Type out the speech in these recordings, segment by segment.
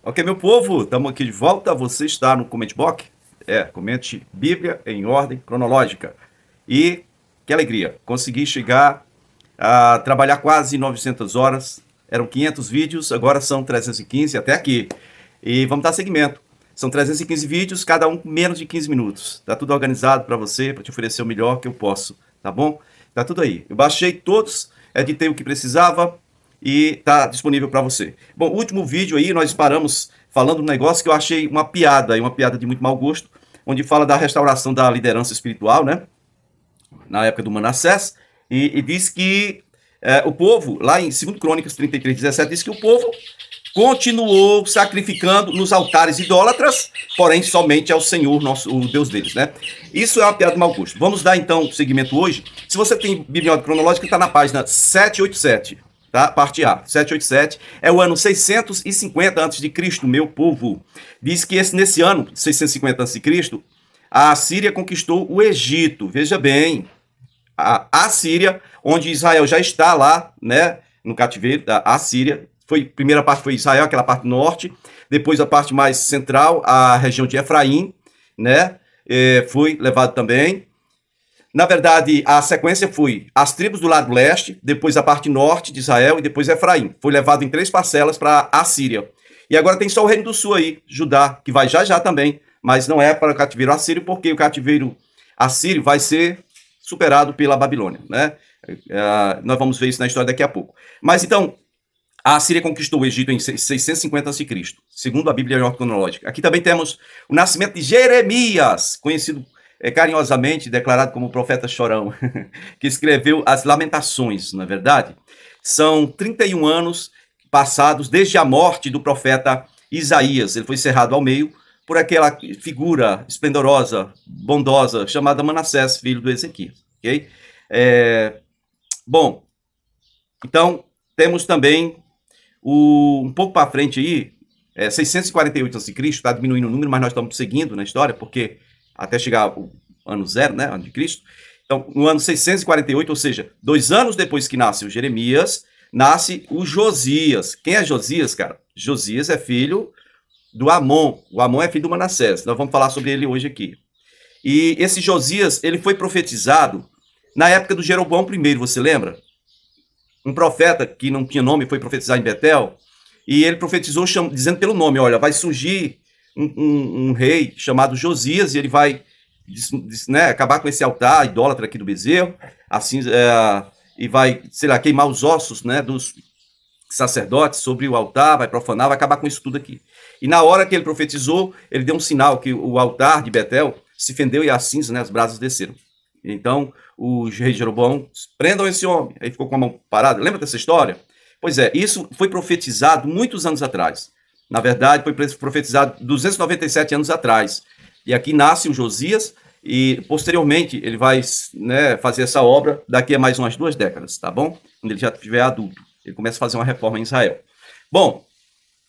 Ok, meu povo, estamos aqui de volta. Você está no Comment Box? Comente Bíblia em ordem cronológica. E que alegria, consegui chegar a trabalhar quase 900 horas. Eram 500 vídeos, agora são 315 até aqui. E vamos dar seguimento. São 315 vídeos, cada um com menos de 15 minutos. Tá tudo organizado para você, para te oferecer o melhor que eu posso, tá bom? Tá tudo aí. Eu baixei todos, editei o que precisava e tá disponível para você. Bom, o último vídeo aí nós paramos falando um negócio que eu achei uma piada, e uma piada de muito mau gosto, onde fala da restauração da liderança espiritual, né? Na época do Manassés, e diz que o povo, lá em 2 Crônicas 33:17, diz que o povo continuou sacrificando nos altares idólatras, porém somente ao Senhor, nosso, o Deus deles, né? Isso é uma piada de mau gosto. Vamos dar então seguimento hoje. Se você tem Bíblia cronológica, está na página 787, tá? Parte A, 787, é o ano 650 a.C., meu povo. Diz que nesse ano, 650 a.C., a Síria conquistou o Egito. Veja bem, a Síria, onde Israel já está lá, né, no cativeiro da Assíria. Primeira parte foi Israel, aquela parte norte, depois a parte mais central, a região de Efraim, né, foi levado também. Na verdade, a sequência foi as tribos do lado leste, depois a parte norte de Israel e depois Efraim. Foi levado em 3 parcelas para a Síria. E agora tem só o reino do sul aí, Judá, que vai já já também, mas não é para o cativeiro assírio, porque o cativeiro assírio vai ser superado pela Babilônia, né? Nós vamos ver isso na história daqui a pouco. Mas então, a Assíria conquistou o Egito em 650 a.C., segundo a Bíblia cronológica. Aqui também temos o nascimento de Jeremias, conhecido carinhosamente, declarado como o profeta chorão, que escreveu as Lamentações, não é verdade? São 31 anos passados desde a morte do profeta Isaías. Ele foi cerrado ao meio por aquela figura esplendorosa, bondosa, chamada Manassés, filho do Ezequias. Ok? Bom, então temos também um pouco para frente aí, 648 a.C., está diminuindo o número, mas nós estamos seguindo na história, porque até chegar o ano 0, né, ano de Cristo. Então, no ano 648, ou seja, 2 anos depois que nasce o Jeremias, nasce o Josias. Quem é Josias, cara? Josias é filho do Amon. O Amon é filho do Manassés. Nós vamos falar sobre ele hoje aqui. E esse Josias, ele foi profetizado na época do Jeroboão I, você lembra? Um profeta que não tinha nome foi profetizar em Betel, e ele profetizou dizendo pelo nome, olha, vai surgir um rei chamado Josias, e ele vai né, acabar com esse altar idólatra aqui do bezerro, assim, e vai, sei lá, queimar os ossos, né, dos sacerdotes sobre o altar, vai profanar, vai acabar com isso tudo aqui. E na hora que ele profetizou, ele deu um sinal que o altar de Betel se fendeu e as cinzas, né, as brasas desceram. Então, o rei Jeroboão, prendam esse homem. Aí ficou com a mão parada. Lembra dessa história? Pois é, isso foi profetizado muitos anos atrás. Na verdade, foi profetizado 297 anos atrás. E aqui nasce o Josias, e posteriormente ele vai, né, fazer essa obra daqui a mais umas 2 décadas, tá bom? Quando ele já estiver adulto. Ele começa a fazer uma reforma em Israel. Bom,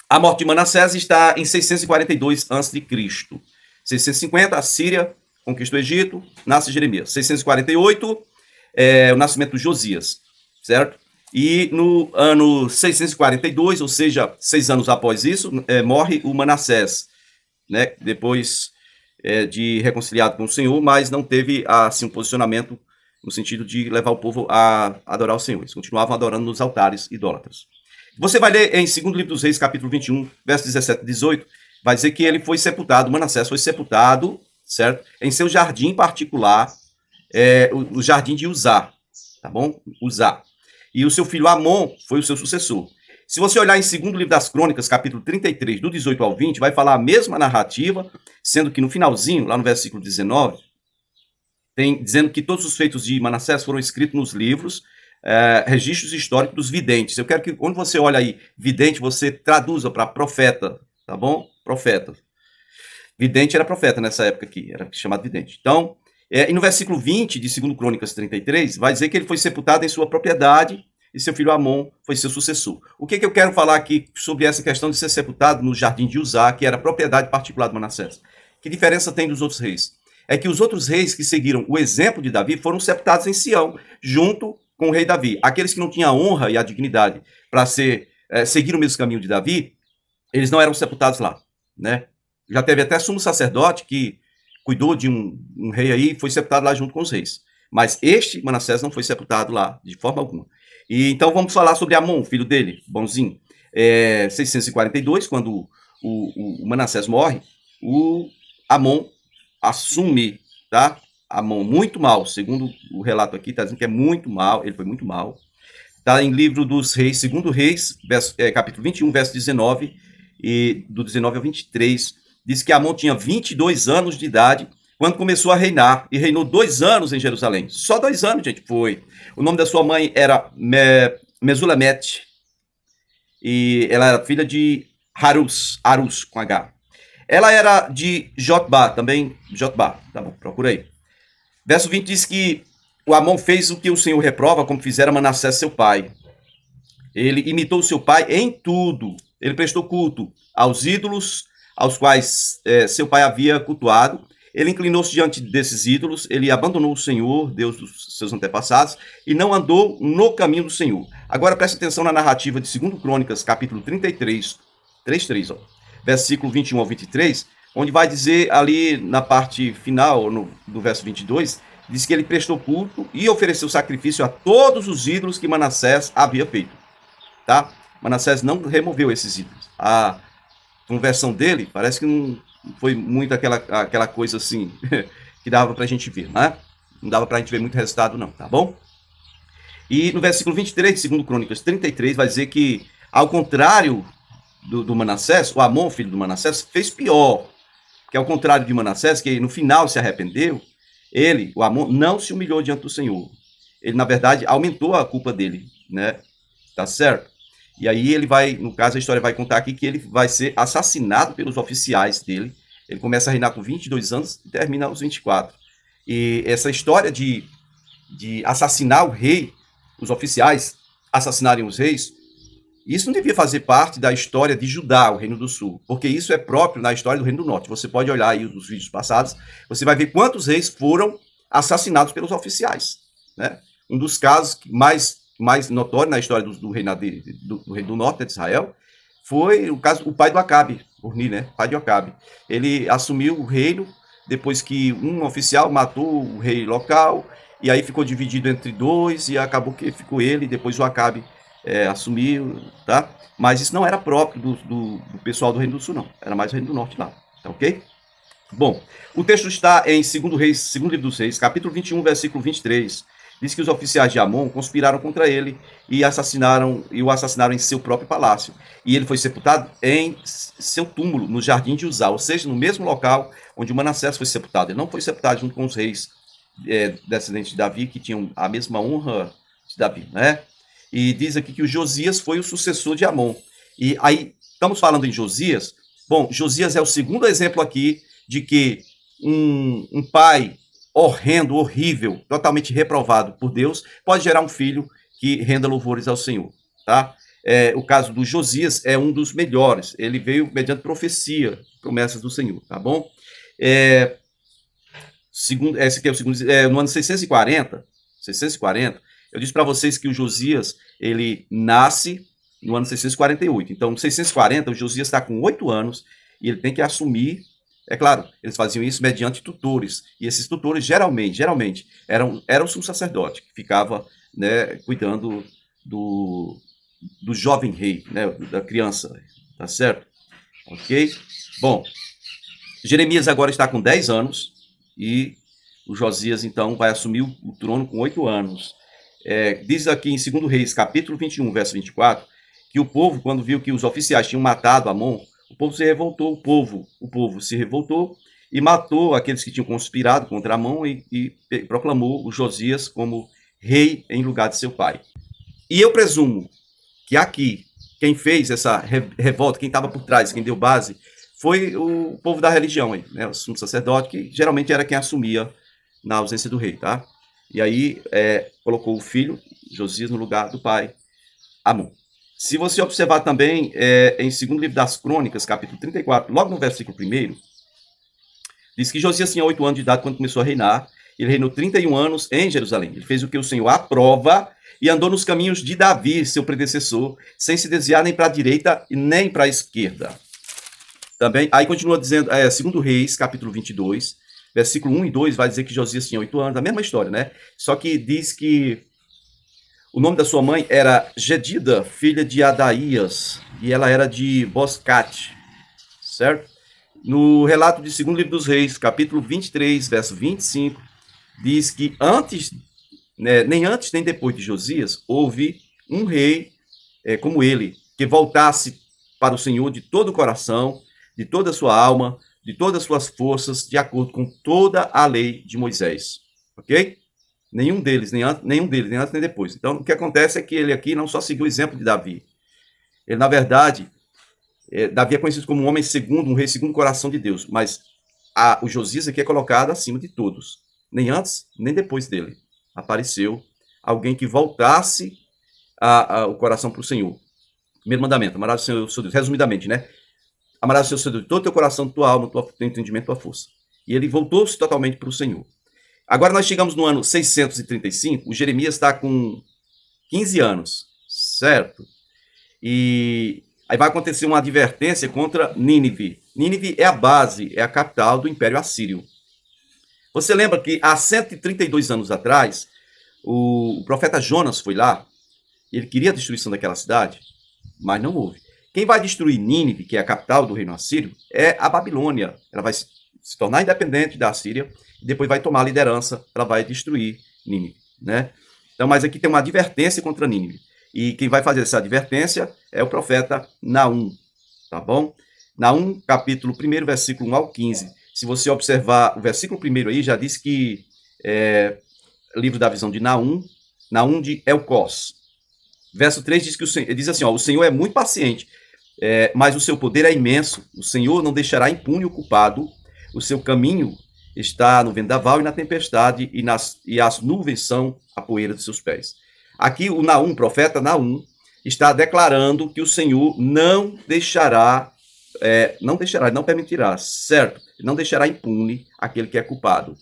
a morte de Manassés está em 642 a.C. 650, a Síria conquista o Egito, nasce Jeremias. 648, o nascimento de Josias, certo? E no ano 642, ou seja, 6 anos após isso, morre o Manassés, né? Depois de reconciliado com o Senhor, mas não teve assim, um posicionamento no sentido de levar o povo a adorar o Senhor. Eles continuavam adorando nos altares idólatras. Você vai ler em 2º livro dos Reis, capítulo 21, versos 17 e 18, vai dizer que ele foi sepultado, Manassés foi sepultado, certo? Em seu jardim particular, o jardim de Uzá, tá bom? Uzá. E o seu filho Amon foi o seu sucessor. Se você olhar em 2º livro das Crônicas, capítulo 33, do 18 ao 20, vai falar a mesma narrativa, sendo que no finalzinho, lá no versículo 19, tem dizendo que todos os feitos de Manassés foram escritos nos livros, registros históricos dos videntes. Eu quero que, quando você olha aí, vidente, você traduza para profeta, tá bom? Profeta. Vidente era profeta nessa época aqui, era chamado vidente. Então, e no versículo 20 de 2 Crônicas 33, vai dizer que ele foi sepultado em sua propriedade e seu filho Amon foi seu sucessor. O que eu quero falar aqui sobre essa questão de ser sepultado no jardim de Uzá, que era propriedade particular de Manassés? Que diferença tem dos outros reis? É que os outros reis que seguiram o exemplo de Davi foram sepultados em Sião, junto com o rei Davi. Aqueles que não tinham a honra e a dignidade para seguir o mesmo caminho de Davi, eles não eram sepultados lá, né? Já teve até sumo sacerdote que cuidou de um rei aí e foi sepultado lá junto com os reis. Mas este Manassés não foi sepultado lá, de forma alguma. E então vamos falar sobre Amon, filho dele, bonzinho. 642, quando o Manassés morre, o Amon assume, tá? Amon muito mal, segundo o relato aqui, está dizendo que é muito mal, ele foi muito mal. Está em livro dos reis, segundo reis, capítulo 21, verso 19, e do 19 ao 23, diz que Amon tinha 22 anos de idade quando começou a reinar, e reinou 2 anos em Jerusalém. Só 2 anos, gente, foi. O nome da sua mãe era Mesulamete, e ela era filha de Arus, com H. Ela era de Jotbá, também, Jotbá, tá bom, procura aí. Verso 20 diz que o Amon fez o que o Senhor reprova, como fizera Manassés seu pai. Ele imitou seu pai em tudo. Ele prestou culto aos ídolos, aos quais seu pai havia cultuado. Ele inclinou-se diante desses ídolos, ele abandonou o Senhor, Deus dos seus antepassados, e não andou no caminho do Senhor. Agora preste atenção na narrativa de 2 Crônicas, capítulo 33, 3, versículo 21 ao 23, onde vai dizer ali na parte final do verso 22, diz que ele prestou culto e ofereceu sacrifício a todos os ídolos que Manassés havia feito. Tá? Manassés não removeu esses ídolos. A conversão dele parece que não foi muito aquela coisa assim que dava pra gente ver, né? Não dava pra gente ver muito resultado não, tá bom? E no versículo 23 de 2 Crônicas 33 vai dizer que, ao contrário do Manassés, o Amon, filho do Manassés, fez pior. Que ao contrário de Manassés, que no final se arrependeu, ele, o Amon, não se humilhou diante do Senhor. Ele, na verdade, aumentou a culpa dele, né? Tá certo? E aí ele vai, no caso, a história vai contar aqui que ele vai ser assassinado pelos oficiais dele. Ele começa a reinar com 22 anos e termina aos 24. E essa história de assassinar o rei, os oficiais assassinarem os reis, isso não devia fazer parte da história de Judá, o Reino do Sul, porque isso é próprio na história do Reino do Norte. Você pode olhar aí os vídeos passados, você vai ver quantos reis foram assassinados pelos oficiais, né? Um dos casos mais notório na história do reinado do Reino do Norte, de Israel, foi o pai do Acabe, Orni, né? Pai de Acabe. Ele assumiu o reino depois que um oficial matou o rei local, e aí ficou dividido entre dois, e acabou que ficou ele, e depois o Acabe assumiu, tá? Mas isso não era próprio do pessoal do Reino do Sul, não. Era mais o Reino do Norte lá, tá ok? Bom, o texto está em 2 livro dos Reis, capítulo 21, versículo 23. Diz que os oficiais de Amon conspiraram contra ele e o assassinaram em seu próprio palácio. E ele foi sepultado em seu túmulo, no jardim de Uzá, ou seja, no mesmo local onde Manassés foi sepultado. Ele não foi sepultado junto com os reis descendentes de Davi, que tinham a mesma honra de Davi, né? E diz aqui que o Josias foi o sucessor de Amon. E aí, estamos falando em Josias. Bom, Josias é o segundo exemplo aqui de que um pai horrendo, horrível, totalmente reprovado por Deus, pode gerar um filho que renda louvores ao Senhor, tá? O caso do Josias é um dos melhores. Ele veio mediante profecia, promessas do Senhor, tá bom? Esse aqui é o segundo, no ano 640, eu disse para vocês que o Josias, ele nasce no ano 648. Então, no 640, o Josias está com 8 anos e ele tem que assumir. É claro, eles faziam isso mediante tutores. E esses tutores, geralmente, eram o sumo sacerdote, que ficava, né, cuidando do jovem rei, né, da criança. Tá certo? Ok? Bom, Jeremias agora está com 10 anos e o Josias, então, vai assumir o trono com 8 anos. Diz aqui em 2 Reis, capítulo 21, verso 24, que o povo, quando viu que os oficiais tinham matado Amon, o povo se revoltou, o povo se revoltou e matou aqueles que tinham conspirado contra Amon e proclamou o Josias como rei em lugar de seu pai. E eu presumo que aqui, quem fez essa revolta, quem estava por trás, quem deu base, foi o povo da religião, né? O sumo sacerdote, que geralmente era quem assumia na ausência do rei, tá? E aí colocou o filho, Josias, no lugar do pai, Amon. Se você observar também, em 2 livro das Crônicas, capítulo 34, logo no versículo 1, diz que Josias tinha 8 anos de idade quando começou a reinar, Ele reinou 31 anos em Jerusalém. Ele fez o que o Senhor aprova e andou nos caminhos de Davi, seu predecessor, sem se desviar nem para a direita e nem para a esquerda. Também, aí continua dizendo, 2 Reis, capítulo 22, versículo 1 e 2, vai dizer que Josias tinha 8 anos, a mesma história, né? Só que diz que o nome da sua mãe era Gedida, filha de Adaías, e ela era de Boscate, certo? No relato de 2º livro dos Reis, capítulo 23, verso 25, diz que antes, né, nem antes nem depois de Josias, houve um rei como ele, que voltasse para o Senhor de todo o coração, de toda a sua alma, de todas as suas forças, de acordo com toda a lei de Moisés. Ok? Nenhum deles, nem antes nem depois. Então, o que acontece é que ele aqui não só seguiu o exemplo de Davi. Ele, na verdade, Davi é conhecido como um homem segundo, um rei segundo o coração de Deus, mas o Josias aqui é colocado acima de todos. Nem antes, nem depois dele apareceu alguém que voltasse o coração para o Senhor. Primeiro mandamento, amarás o Senhor, seu Deus. Resumidamente, né? Amarás o Senhor, seu Deus, de todo o teu coração, tua alma, teu entendimento, tua força. E ele voltou-se totalmente para o Senhor. Agora nós chegamos no ano 635, o Jeremias está com 15 anos, certo? E aí vai acontecer uma advertência contra Nínive. Nínive é a base, é a capital do Império Assírio. Você lembra que há 132 anos atrás, o profeta Jonas foi lá, ele queria a destruição daquela cidade, mas não houve. Quem vai destruir Nínive, que é a capital do reino assírio, é a Babilônia. Ela vai se tornar independente da Assíria e depois vai tomar a liderança, ela vai destruir Nínive, né? Então, mas aqui tem uma advertência contra Nínive. E quem vai fazer essa advertência é o profeta Naum, tá bom? Naum, capítulo 1, versículo 1 ao 15. Se você observar o versículo 1 aí, já diz que livro da visão de Naum, Naum de Elcós. Verso 3 diz que ele diz assim, o Senhor é muito paciente, mas o seu poder é imenso. O Senhor não deixará impune o culpado. O seu caminho está no vendaval e na tempestade, e as nuvens são a poeira de seus pés. Aqui o Naum, profeta Naum, está declarando que o Senhor não deixará, não permitirá, certo? Não deixará impune aquele que é culpado,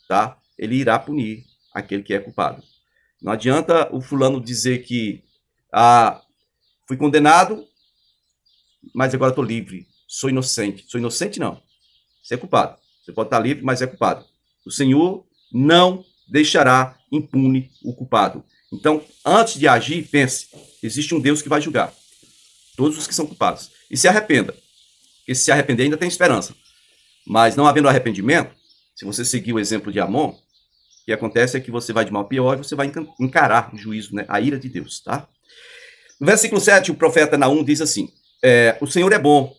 tá? Ele irá punir aquele que é culpado. Não adianta o fulano dizer que fui condenado, mas agora estou livre, sou inocente. Sou inocente não, você é culpado. Você pode estar livre, mas é culpado. O Senhor não deixará impune o culpado. Então, antes de agir, pense, existe um Deus que vai julgar todos os que são culpados. E se arrependa, porque se arrepender ainda tem esperança. Mas não havendo arrependimento, se você seguir o exemplo de Amon, o que acontece é que você vai de mal a pior e você vai encarar o juízo, né? A ira de Deus, tá? No versículo 7, o profeta Naum diz assim, o Senhor é bom,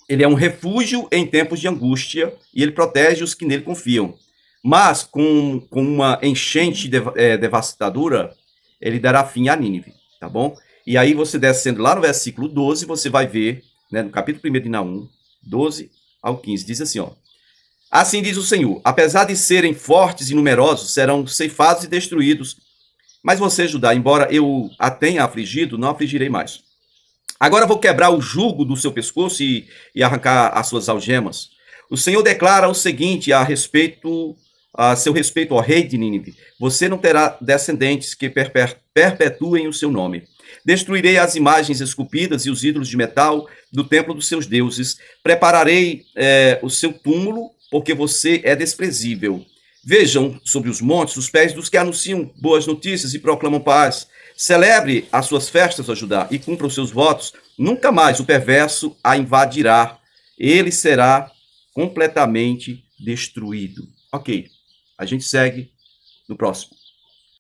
ele é um refúgio em tempos de angústia e ele protege os que nele confiam. Mas com uma enchente devastadora, ele dará fim a Nínive, tá bom? E aí você descendo lá no versículo 12, você vai ver, né, no capítulo 1 de Naum, 12 ao 15, diz assim, assim diz o Senhor, apesar de serem fortes e numerosos, serão ceifados e destruídos. Mas você, Judá, embora eu a tenha afligido, não afligirei mais. Agora vou quebrar o jugo do seu pescoço e arrancar as suas algemas. O Senhor declara o seguinte a seu respeito, ó rei de Nínive. Você não terá descendentes que perpetuem o seu nome. Destruirei as imagens esculpidas e os ídolos de metal do templo dos seus deuses. Prepararei o seu túmulo, porque você é desprezível. Vejam sobre os montes os pés dos que anunciam boas notícias e proclamam paz. Celebre as suas festas, ó Judá, e cumpra os seus votos. Nunca mais o perverso a invadirá. Ele será completamente destruído. Ok, a gente segue no próximo.